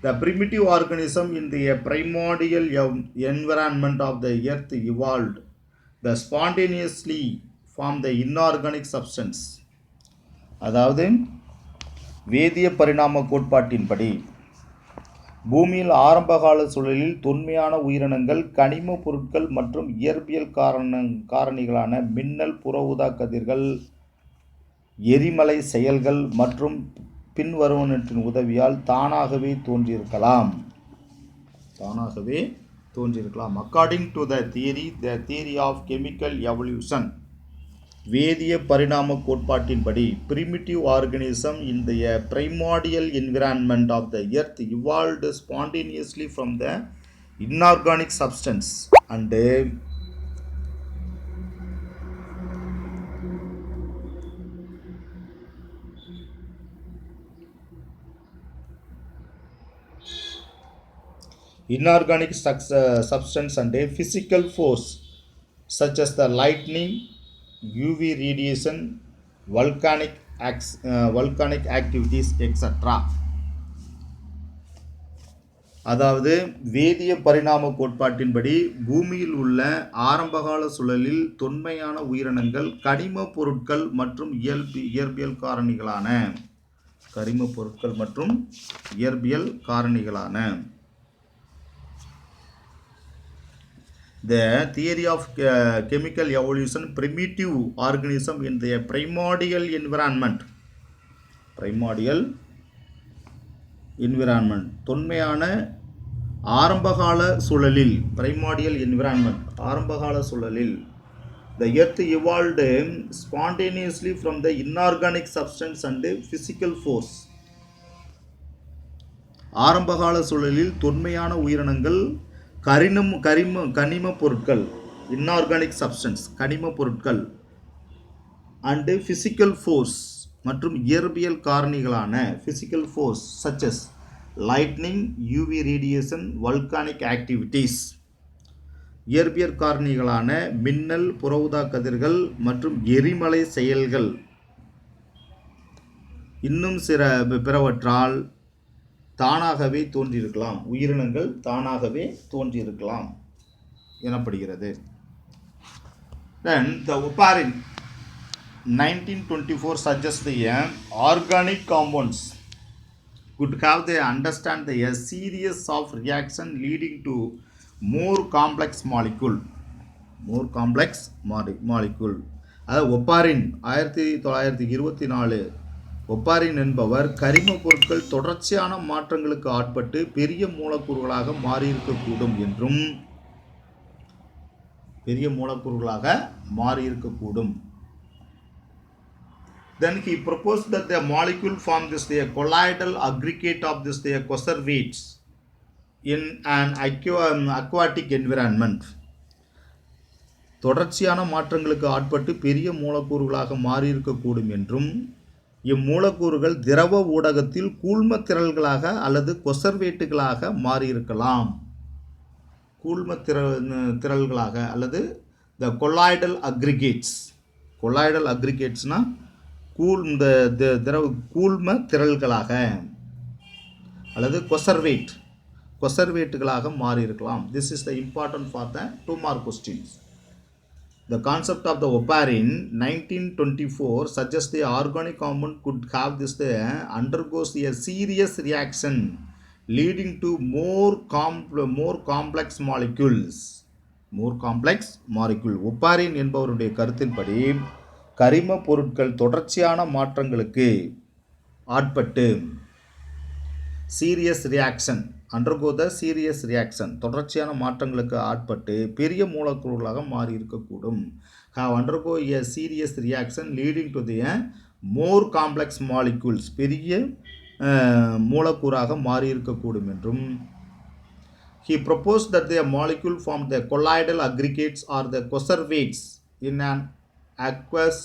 The primitive organism in the primordial environment of the earth evolved the spontaneously form the inorganic substance. அதாவது வேதிய பரிணாம கோட்பாட்டின்படி பூமியில் ஆரம்பகால சூழலில் தொன்மையான உயிரினங்கள் கனிம பொருட்கள் மற்றும் இயற்பியல் காரணிகளான மின்னல், புற ஊதா கதிர்கள், எரிமலை செயல்கள் மற்றும் பின்வருவனற்றின் உதவியால் தானாகவே தோன்றியிருக்கலாம். தானாகவே தோன்றியிருக்கலாம். According to the theory of chemical evolution, வேதிய பரிணாம கோட்பாட்டின்படி primitive organism in the primordial environment of the earth evolved spontaneously from the inorganic substance and inorganic substance and a physical force such as the lightning, UV radiation, volcanic activities, etc. அதாவது வேதிய பரிணாம கோட்பாட்டின்படி பூமியில் உள்ள ஆரம்பகால சூழலில் தொன்மையான உயிரினங்கள் கனிம பொருட்கள் மற்றும் இயற்பியல் காரணிகளான The theory of chemical evolution, primitive organism in the primordial environment, தொன்மையான ஆரம்பகால சூழலில், primordial environment, ஆரம்பகால சூழலில், the earth evolved spontaneously from the inorganic substance and physical force. ஆரம்பகால சூழலில் தொன்மையான உயிரினங்கள் கனிம பொருட்கள், இன்ஆர்கானிக் சப்ஸ்டன்ஸ், கனிம பொருட்கள் அண்டு ஃபிசிக்கல் ஃபோர்ஸ் மற்றும் இயற்பியல் காரணிகளான physical force such as lightning, UV radiation, volcanic activities, இயற்பியல் காரணிகளான மின்னல், புற ஊதா கதிர்கள் மற்றும் எரிமலை செயல்கள் இன்னும் பிறவற்றால் தானாகவே தோன்றியிருக்கலாம், உயிரினங்கள் தானாகவே தோன்றியிருக்கலாம் எனப்படுகிறது. Then the Oparin 1924 suggests the organic compounds could have they understand the series of reaction leading to more complex molecule. அதாவது ஒப்பாரின் 1924 ஒப்பாரின் என்பவர் கரிம பொருட்கள் தொடர்ச்சியான மாற்றங்களுக்கு ஆட்பட்டு பெரிய மூலக்கூறுகளாக மாறியிருக்கக்கூடும். Then he proposed that the molecule form this the colloidal aggregate of this the conservates in an aquatic environment. தொடர்ச்சியான மாற்றங்களுக்கு ஆட்பட்டு பெரிய மூலக்கூறுகளாக மாறியிருக்கக்கூடும் என்றும், இம்மூலக்கூறுகள் திரவ ஊடகத்தில் கூழ்ம திரள்களாக அல்லது கொசர்வேட்டுகளாக மாறியிருக்கலாம். திரள்களாக அல்லது the colloidal aggregatesனா கூழ்ம திரள்களாக அல்லது கொசர்வேட்டுகளாக மாறியிருக்கலாம். This is the important for the 2 mark questions. The concept of the Oparin 1924 suggests the organic compound could have this undergoes a serious reaction leading to more complex molecules. Oparin என்பவருடைய கருத்தின்படி கரிம பொருட்கள் தொடர்ச்சியான மாற்றங்களுக்கு ஆட்பட்டு தொடர்ச்சியான மாற்றங்களுக்கு ஆட்பட்டு பெரிய மூலக்கூறுகளாக மாறி இருக்கக்கூடும். have undergo a serious reaction leading to the more complex molecules, பெரிய மூலக்கூறாக மாறி இருக்கக்கூடும் என்றும், he proposed that the molecule formed the colloidal aggregates or the conservates in an aqueous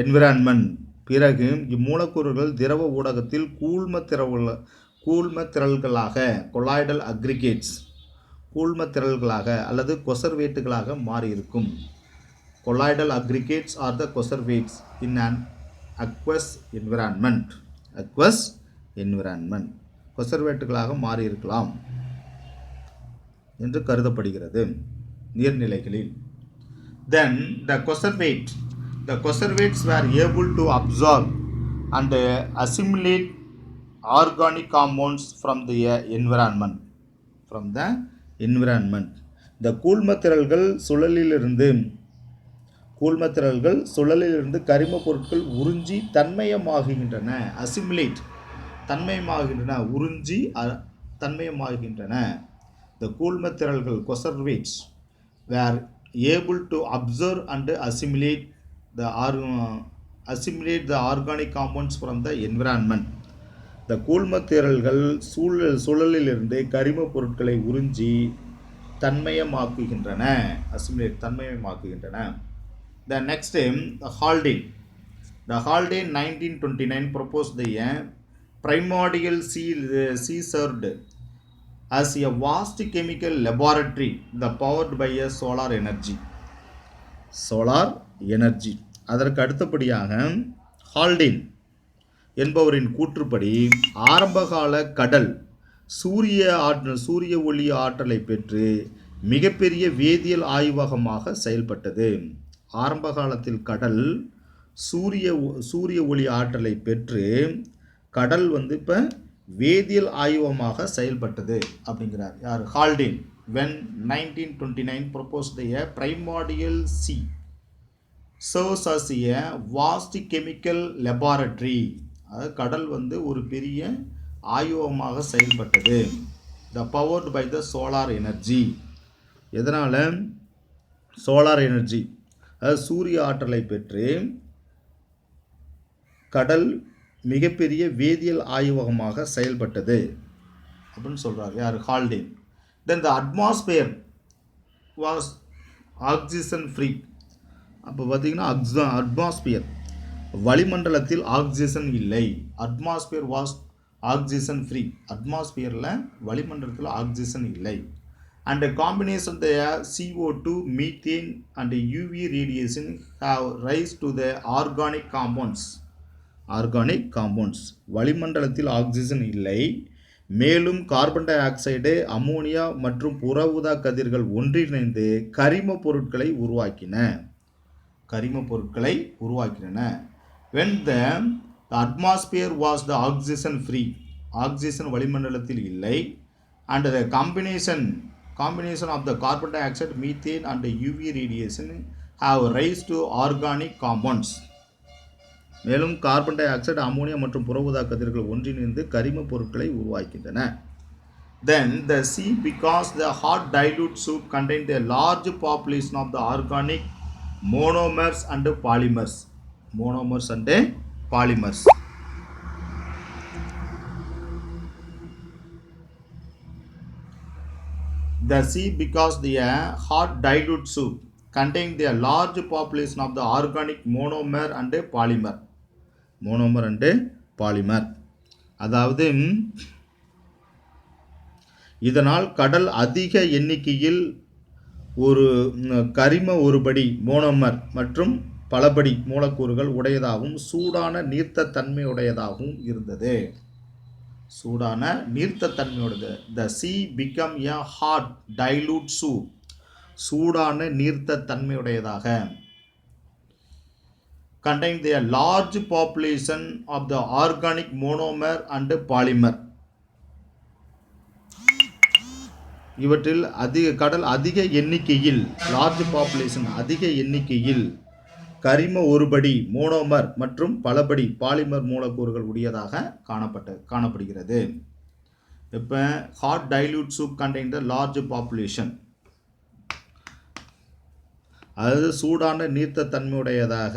environment. பிறகு இம்மூலக்கூறுகள் திரவ ஊடகத்தில் கூழ்ம திரள்களாக கொலாய்டல் அக்ரிகேட்ஸ் கூழ்ம திரள்களாக அல்லது கொசர்வேட்டுகளாக மாறியிருக்கும். Colloidal aggregates are the coacervates in an aqueous environment கொசர்வேட்டுகளாக மாறியிருக்கலாம் என்று கருதப்படுகிறது நீர்நிலைகளில். Then the conservates were able to absorb and assimilate organic compounds from the environment. The கூழ்மத்திரள்கள் சுழலிலிருந்து கரிம பொருட்கள் உறிஞ்சி தன்மயமாகின்றன. அசிமுலேட் தன்மயமாகின்றன, உறிஞ்சி தன்மயமாகின்றன. the கூழ்ம திரள்கள் conservates were able to observe and assimilate the organic compounds from the environment. இந்த கூழ்ம திரள்கள் சூழலிலிருந்து கரிம பொருட்களை உறிஞ்சி தன்மயமாக்குகின்றன. assimilate தன்மயமாக்குகின்றன. The next the Haldane. The Haldane 1929 proposed the primordial sea served as a vast chemical laboratory powered by a solar energy. அதற்கு அடுத்தபடியாக ஹால்டேன் என்பவரின் கூற்றுப்படி ஆரம்பகால கடல் சூரிய ஒளி ஆற்றலை பெற்று மிகப்பெரிய வேதியியல் ஆய்வகமாக செயல்பட்டது. ஆரம்ப காலத்தில் கடல் சூரிய ஒளி ஆற்றலை பெற்று கடல் இப்போ வேதியியல் ஆய்வகமாக செயல்பட்டது அப்படிங்கிறார். யார்? Haldane. when 1929 proposed a primordial sea serves as a vast chemical laboratory. கடல் ஒரு பெரிய ஆய்வகமாக செயல்பட்டது. the powered by the solar energy. எதனால? சோலார் எனர்ஜி, சூரிய ஆற்றலை பெற்று கடல் மிகப்பெரிய வேதியியல் ஆய்வகமாக செயல்பட்டது அப்படின்னு சொல்றார். யார்? Haldane. then the atmosphere was oxygen free. அப்போ பார்த்தீங்கன்னா அட்மாஸ்பியர் வளிமண்டலத்தில் ஆக்சிஜன் இல்லை. Atmosphere was oxygen free. அட்மாஸ்பியரில் வளிமண்டலத்தில் ஆக்சிஜன் இல்லை. and a combination of the CO2, methane and UV radiation have rise to the organic compounds. வளிமண்டலத்தில் ஆக்சிஜன் இல்லை. மேலும் கார்பன் டை ஆக்சைடு, அமோனியா மற்றும் புற ஊதா கதிர்கள் ஒன்றிணைந்து கரிம பொருட்களை உருவாக்கின. when the atmosphere was the oxygen free, oxygen வளிமண்டலத்தில் இல்லை. and the combination of the carbon dioxide, methane and UV radiation have rise to organic compounds. மேலும் கார்பன் டை ஆக்சைடு, அமோனியா மற்றும் புற ஊதா கதிர்கள் ஒன்றிணைந்து கரிம பொருட்களை உருவாக்கின்றன. then the sea, because the hot dilute soup contained a large population of the organic monomers and polymers. The sea, because the hot dilute soup contained a large population of the organic monomer and polymer. அதாவது இதனால் கடல் அதிக எண்ணிக்கையில் ஒரு கரிம ஒருபடி மோனோமர் மற்றும் பலபடி மூலக்கூறுகள் உடையதாகவும் சூடான நீர்த்த தன்மையுடையதாகவும் இருந்தது. The sea become a hot dilute soup. சூடான நீர்த்த தன்மையுடையதாக. contained a large population of the organic monomer and polymer. இவற்றில் கடல் அதிக எண்ணிக்கையில் லார்ஜ் பாப்புலேஷன் அதிக எண்ணிக்கையில் கரிம ஒருபடி மோனோமர் மற்றும் பலபடி பாலிமர் மூலக்கூறுகள் உடையதாக காணப்படுகிறது. இப்போ hot dilute soup contain the large population, அதாவது சூடான நீர்த்த தன்மையுடையதாக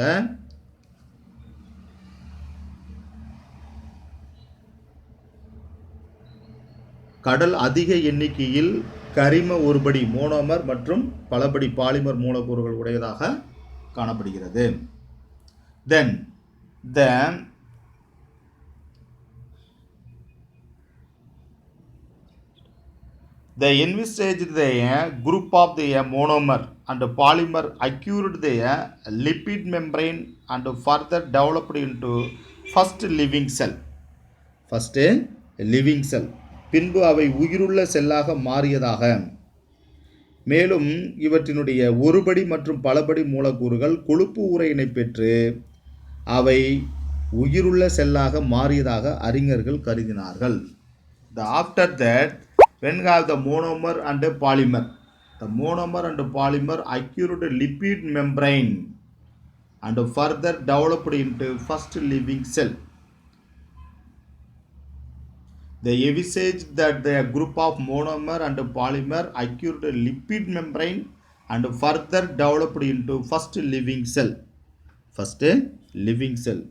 கடல் அதிக எண்ணிக்கையில் கரிம ஒருபடி மோனோமர் மற்றும் பலபடி பாலிமர் மூலக்கூறுகள் உடையதாக காணப்படுகிறது. then the envisaged the group of the monomer and polymer acquired the lipid membrane and further developed into first living cell. பின்பு அவை உயிருள்ள செல்லாக மாறியதாக. மேலும் இவற்றினுடைய ஒருபடி மற்றும் பலபடி மூலக்கூறுகள் கொழுப்பு உரையினை பெற்று அவை உயிருள்ள செல்லாக மாறியதாக அறிஞர்கள் கருதினார்கள். after that, when have the monomer and polymer, the monomer and polymer acquired lipid membrane and further developed into first living cell. They envisaged that the group of monomer and polymer acquired a lipid membrane and further developed into first living cell. First living cell.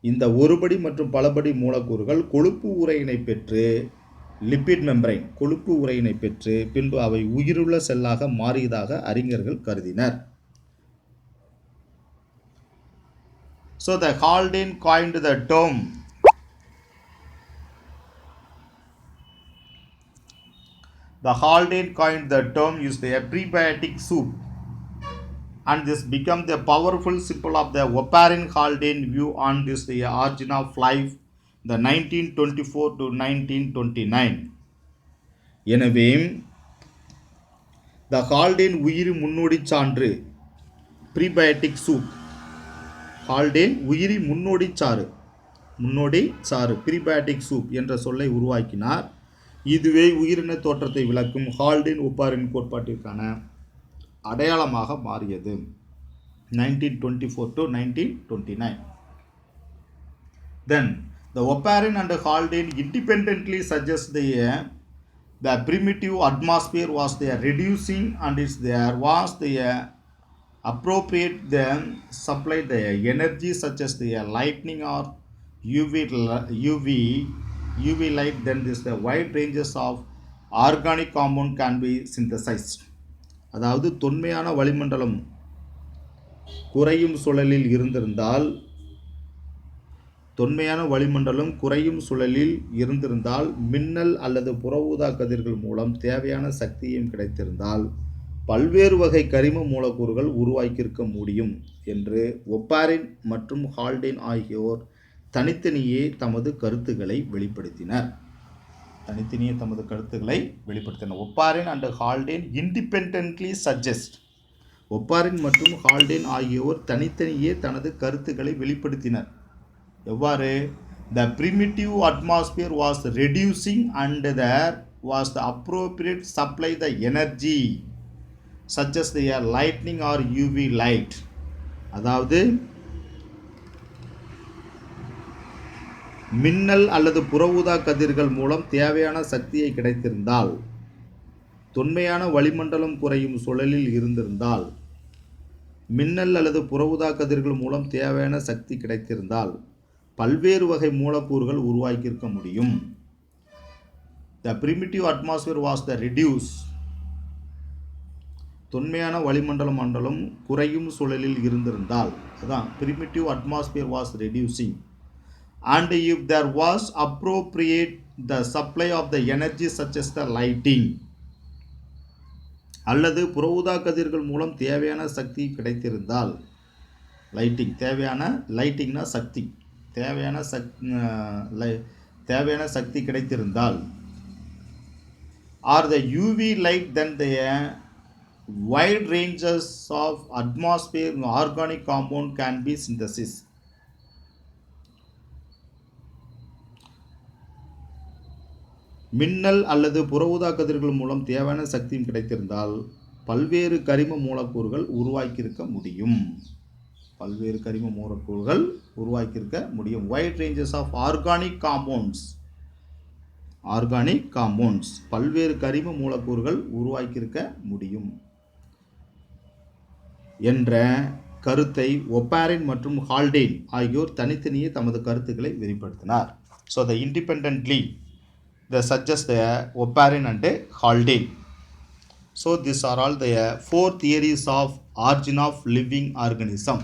இந்த ஒருபடி மற்றும் பலபடி மூலக்கூறுகள் கொழுப்பு உறையினை பெற்று லிப்பிட் மெம்பரைன் கொழுப்பு உறையினை பெற்று பின்பு அவை உயிருள்ள செல்லாக மாறியதாக அறிஞர்கள் கருதினர். So the Haldane coined the term is the prebiotic soup, and this became the powerful symbol of the Oparin-Haldane view on this the origin of life, the 1924 to 1929. எனவே the Haldane உயிரி முன்னோடி சான்று ப்ரீபயோட்டிக் சூப், ஹால்டேன் உயிரி முன்னோடி சாறு ப்ரீபயோட்டிக் சூப் என்ற சொல்லை உருவாக்கினார். இதுவே உயிரின தோற்றத்தை விளக்கும் ஹால்டேன் ஒப்பாரின் கோட்பாட்டிற்கான அடையாளமாக மாறியது. 1924 to 1929. Then the Oparin and Haldane independently suggest the primitive atmosphere was there reducing, and there was the appropriate then supply the energy such as the lightning or UV light. Then this the wide ranges of organic compound can be synthesized. அதாவது தொன்மையான வளிமண்டலம் குறையும் சூழலில் இருந்திருந்தால் மின்னல் அல்லது புற ஊதா கதிர்கள் மூலம் தேவையான சக்தியும் கிடைத்திருந்தால் பல்வேறு வகை கரிம மூலக்கூறுகள் உருவாக்கியிருக்க முடியும் என்று ஒப்பாரின் மற்றும் ஹால்டேன் ஆகியோர் தனித்தனியே தமது கருத்துக்களை வெளிப்படுத்தினர். ஒப்பாரின் அண்ட் ஹால்டேன் இண்டிபெண்டன்ட்லி சஜஸ்ட். ஒப்பாரின் மற்றும் ஹால்டேன் ஆகியோர் தனித்தனியே தனது கருத்துக்களை வெளிப்படுத்தினர். எவ்வாறு? The primitive atmosphere was reducing and there was the appropriate supply the energy such as the lightning or UV light. அதாவது மின்னல் அல்லது புற ஊதா கதிர்கள் மூலம் தேவையான சக்தியை கிடைத்திருந்தால், தொன்மையான வளிமண்டலம் குறையும் சூழலில் இருந்திருந்தால், மின்னல் அல்லது புற ஊதா கதிர்கள் மூலம் தேவையான சக்தி கிடைத்திருந்தால் பல்வேறு வகை மூலக்கூறுகள் உருவாக்கியிருக்க முடியும். The primitive atmosphere was the reduce. தொன்மையான வளிமண்டலம் குறையும் சூழலில் இருந்திருந்தால், அதான் primitive atmosphere was reducing, and if there was appropriate the supply of the energy such as the lighting, அல்லது புற ஊதா கதிர்கள் மூலம் தேவையான சக்தி கிடைத்திருந்தால், லைட்டிங்னா சக்தி, தேவையான சக்தி கிடைத்திருந்தால், or the UV light, then the wide ranges of atmosphere organic compound can be synthesized. மின்னல் அல்லது புற ஊதா கதிர்கள் மூலம் தேவையான சக்தியும் கிடைத்திருந்தால் பல்வேறு கரிம மூலக்கூறுகள் உருவாக்கியிருக்க முடியும். Wide ranges of organic compounds பல்வேறு கரிம மூலக்கூறுகள் உருவாக்கியிருக்க முடியும் என்ற கருத்தை ஒப்பாரின் மற்றும் ஹால்டேன் ஆகியோர் தனித்தனியே தமது கருத்துக்களை வெளிப்படுத்தினார். So the independently they suggest the Oparin and Haldane. So these are all the 4 theories of origin of living organism.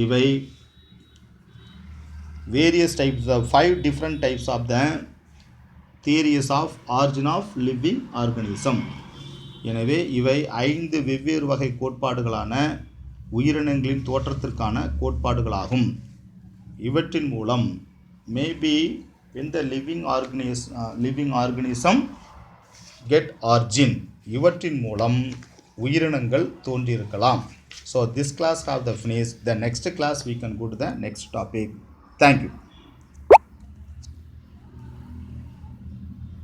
இவை various types of 5 different types of the theories of origin of living organism. எனவே இவை 5 வெவ்வேறு வகை கோட்பாடுகளான உயிரினங்களின் தோற்றத்திற்கான கோட்பாடுகளாகும். இவற்றின் மூலம் maybe when the living organism get origin, இவற்றின் மூலம் உயிரினங்கள் தோன்றியிருக்கலாம். So this class have the finish. The next class we can go to the next topic. Thank you.